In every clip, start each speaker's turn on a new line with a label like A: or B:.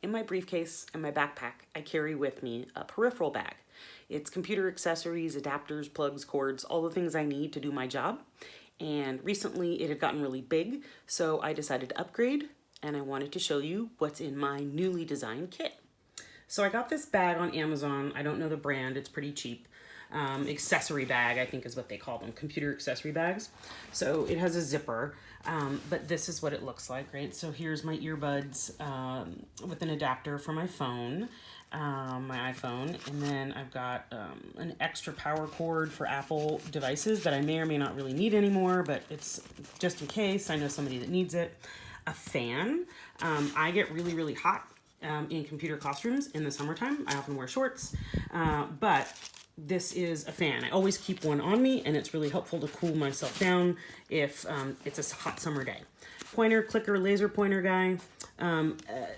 A: In my briefcase and my backpack, I carry with me a peripheral bag. It's computer accessories, adapters, plugs, cords, all the things I need to do my job. And recently it had gotten really big, so I decided to upgrade, and I wanted to show you what's in my newly designed kit. So I got this bag on Amazon. I don't know the brand, it's pretty cheap. Accessory bag, I think is what they call them, computer accessory bags. So it has a zipper, but this is what it looks like, right? So here's my earbuds with an adapter for my phone, my iPhone, and then I've got an extra power cord for Apple devices that I may or may not really need anymore, but it's just in case. I know somebody that needs it. A fan. I get really, really hot in computer classrooms in the summertime. I often wear shorts, but this is a fan. I always keep one on me, and it's really helpful to cool myself down if it's a hot summer day. Pointer, clicker, laser pointer guy.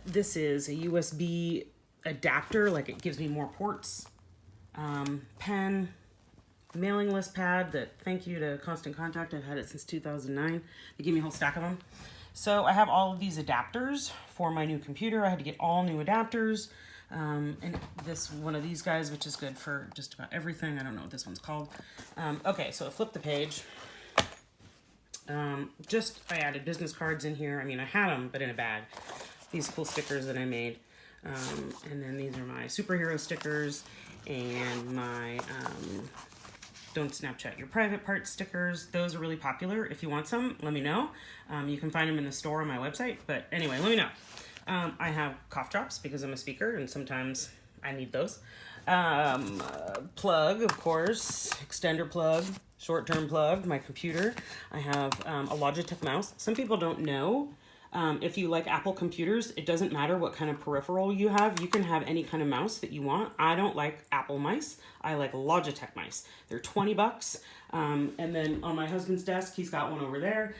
A: This is a USB adapter, like it gives me more ports. Pen, mailing list pad that, thank you to Constant Contact, I've had it since 2009. They gave me a whole stack of them. So I have all of these adapters for my new computer. I had to get all new adapters. And this one of these guys, which is good for just about everything. I don't know what this one's called. Okay, so I flipped the page. I added business cards in here. I mean, I had them, but in a bag. These cool stickers that I made. And then these are my superhero stickers and my Don't Snapchat Your Private Parts stickers. Those are really popular. If you want some, let me know. You can find them in the store on my website. But anyway, let me know. I have cough drops because I'm a speaker and sometimes I need those. Plug, of course, extender plug, short-term plug, my computer. I have a Logitech mouse. Some people don't know. If you like Apple computers, it doesn't matter what kind of peripheral you have. You can have any kind of mouse that you want. I don't like Apple mice. I like Logitech mice. They're 20 bucks. And then on my husband's desk, he's got one over there.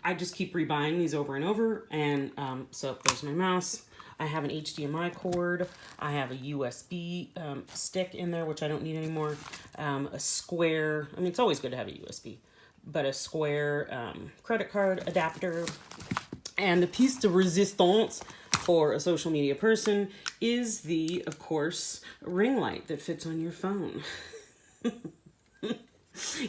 A: I just keep rebuying these over and over. And so there's my mouse. I have an HDMI cord. I have a USB stick in there, which I don't need anymore. A square, I mean, it's always good to have a USB, but a square credit card adapter. And the piece de resistance for a social media person is the, of course, ring light that fits on your phone.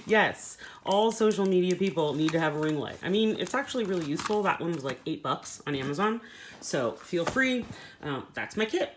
A: Yes, all social media people need to have a ring light. I mean, it's actually really useful. That one was like $8 on Amazon. So feel free. That's my kit.